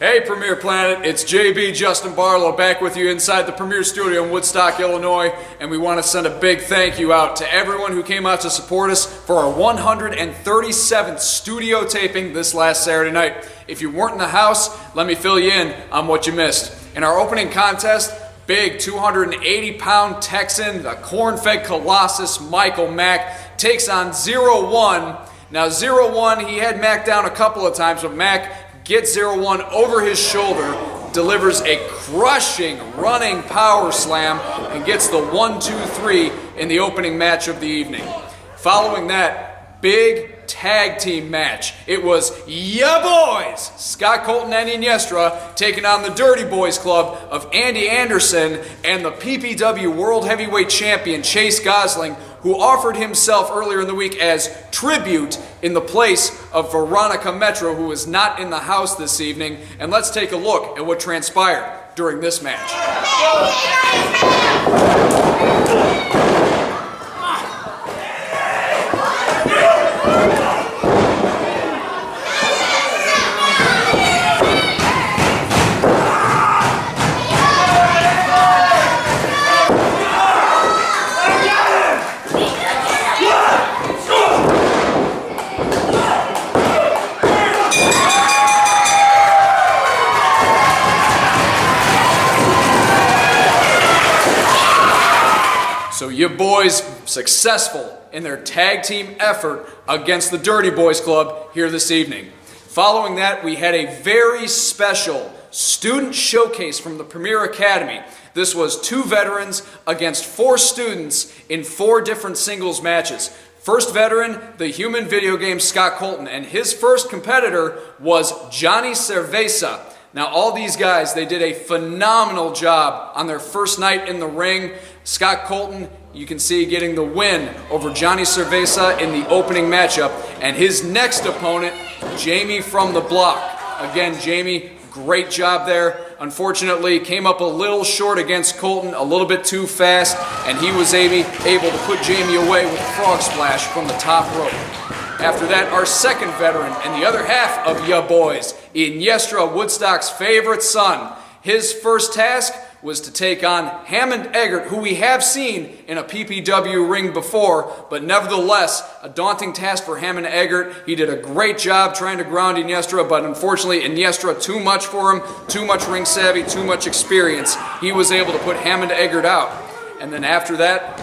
Hey Premier Planet, it's JB Justin Barlow back with you inside the Premier Studio in Woodstock, Illinois, and we want to send a big thank you out to everyone who came out to support us for our 137th studio taping this last Saturday night. If you weren't in the house, let me fill you in on what you missed. In our opening contest, big 280-pound Texan, the corn-fed colossus Michael Mack, takes on 0-1. Now 0-1, he had Mack down a couple of times, but Mack gets 0-1 over his shoulder, delivers a crushing running power slam, and gets the 1-2-3 in the opening match of the evening. Following that, big tag team match. It was Ya Boyz, Scott Colton and Iniestra, taking on the Dirty Boys Club of Andy Anderson and the PPW World Heavyweight Champion Chase Gosling, who offered himself earlier in the week as tribute in the place of Veronica Metro, who is not in the house this evening. And let's take a look at what transpired during this match. So Ya Boyz successful in their tag team effort against the Dirty Boys Club here this evening. Following that, we had a very special student showcase from the Premier Academy. This was 2 veterans against 4 students in 4 different singles matches. First veteran, the human video game Scott Colton, and his first competitor was Johnny Cerveza. Now all these guys, they did a phenomenal job on their first night in the ring. Scott Colton, you can see, getting the win over Johnny Cerveza in the opening matchup. And his next opponent, Jamie from the Block. Again, Jamie, great job there. Unfortunately, came up a little short against Colton, a little bit too fast, and he was able to put Jamie away with a frog splash from the top rope. After that, our second veteran and the other half of Ya Boyz, Iniestra, Woodstock's favorite son. His first task was to take on Hammond Eggert, who we have seen in a PPW ring before, but nevertheless, a daunting task for Hammond Eggert. He did a great job trying to ground Iniestra, but unfortunately, Iniestra too much for him, too much ring savvy, too much experience. He was able to put Hammond Eggert out. And then after that,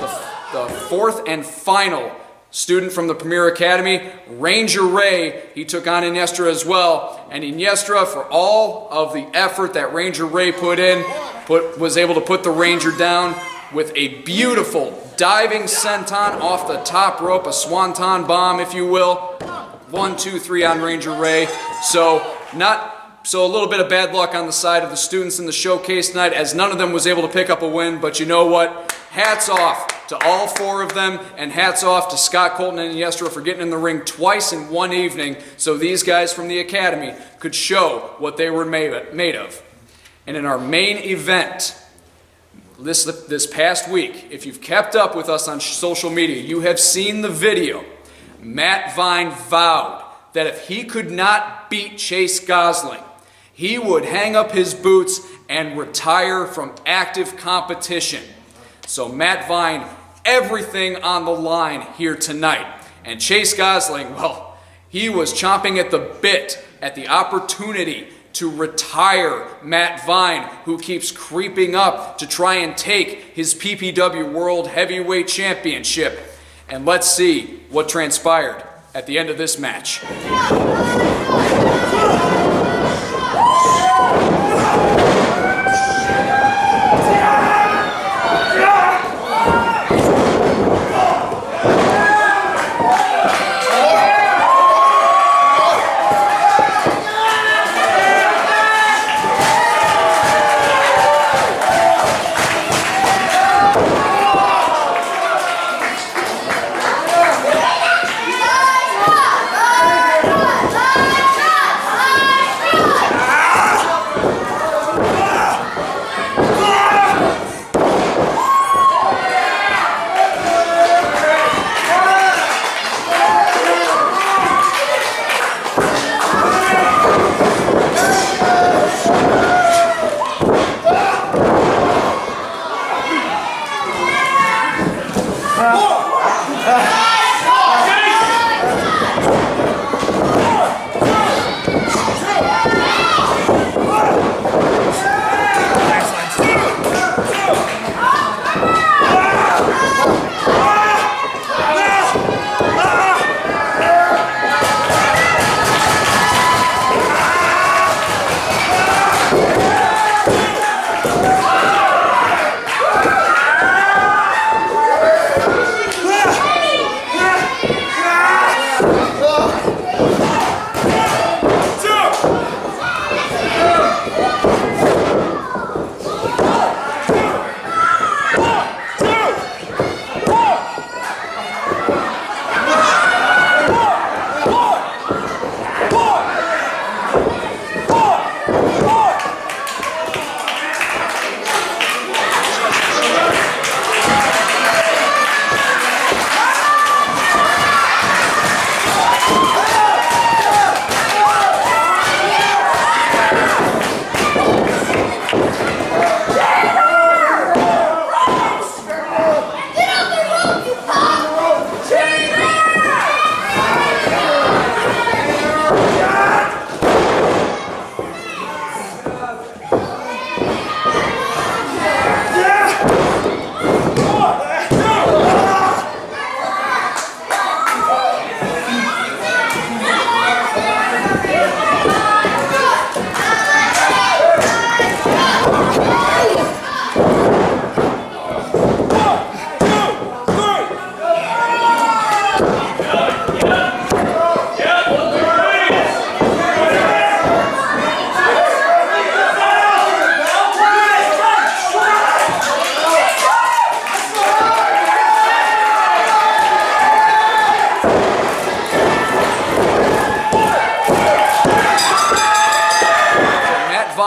the fourth and final student from the Premier Academy, Ranger Ray, he took on Iniestra as well. And Iniestra, for all of the effort that Ranger Ray put in, was able to put the Ranger down with a beautiful diving senton off the top rope, a swanton bomb, if you will. 1, 2, 3 on Ranger Ray. So a little bit of bad luck on the side of the students in the showcase tonight, as none of them was able to pick up a win. But you know what? Hats off to all 4 of them, and hats off to Scott Colton and Iniestra for getting in the ring twice in one evening, so these guys from the Academy could show what they were made of. And in our main event this past week, if you've kept up with us on social media, you have seen the video. Matt Vine vowed that if he could not beat Chase Gosling, he would hang up his boots and retire from active competition. So Matt Vine, everything on the line here tonight. And Chase Gosling, well, he was chomping at the bit at the opportunity to retire Matt Vine, who keeps creeping up to try and take his PPW World Heavyweight Championship. And let's see what transpired at the end of this match.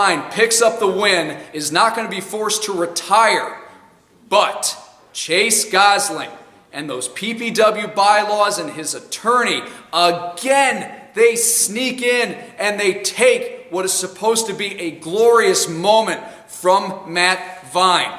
Vine picks up the win, is not going to be forced to retire. But Chase Gosling and those PPW bylaws and his attorney, again, they sneak in and they take what is supposed to be a glorious moment from Matt Vine.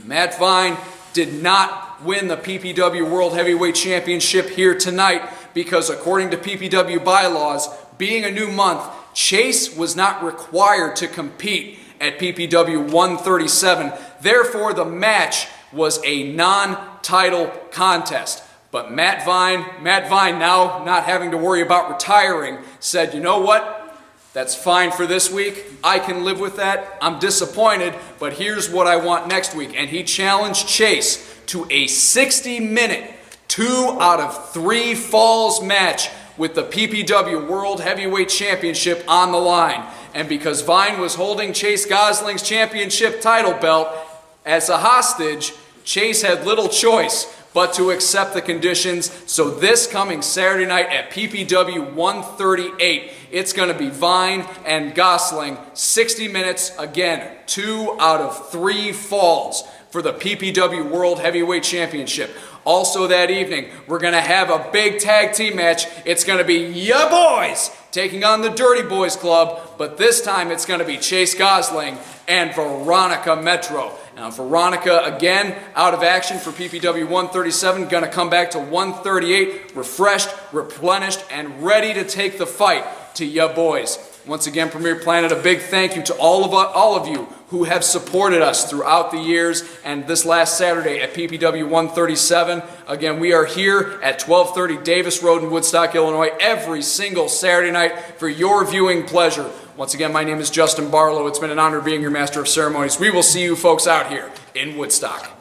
Matt Vine did not win the PPW World Heavyweight Championship here tonight because according to PPW bylaws, being a new month, Chase was not required to compete at PPW 137. Therefore, the match was a non-title contest. But Matt Vine now not having to worry about retiring, said, you know what? That's fine for this week. I can live with that. I'm disappointed, but here's what I want next week. And he challenged Chase to a 60-minute, 2 out of 3 falls match with the PPW World Heavyweight Championship on the line. And because Vine was holding Chase Gosling's championship title belt as a hostage, Chase had little choice but to accept the conditions. So this coming Saturday night at PPW 138, it's going to be Vine and Gosling, 60 minutes, again, 2 out of 3 falls for the PPW World Heavyweight Championship. Also that evening, we're going to have a big tag team match. It's going to be Ya Boys taking on the Dirty Boys Club, but this time it's going to be Chase Gosling and Veronica Metro. Now Veronica, again, out of action for PPW 137, going to come back to 138, refreshed, replenished, and ready to take the fight to Ya Boys. Once again, Premier Planet, a big thank you to all of you who have supported us throughout the years and this last Saturday at PPW 137. Again, we are here at 1230 Davis Road in Woodstock, Illinois, every single Saturday night for your viewing pleasure. Once again, my name is Justin Barlow. It's been an honor being your Master of Ceremonies. We will see you folks out here in Woodstock.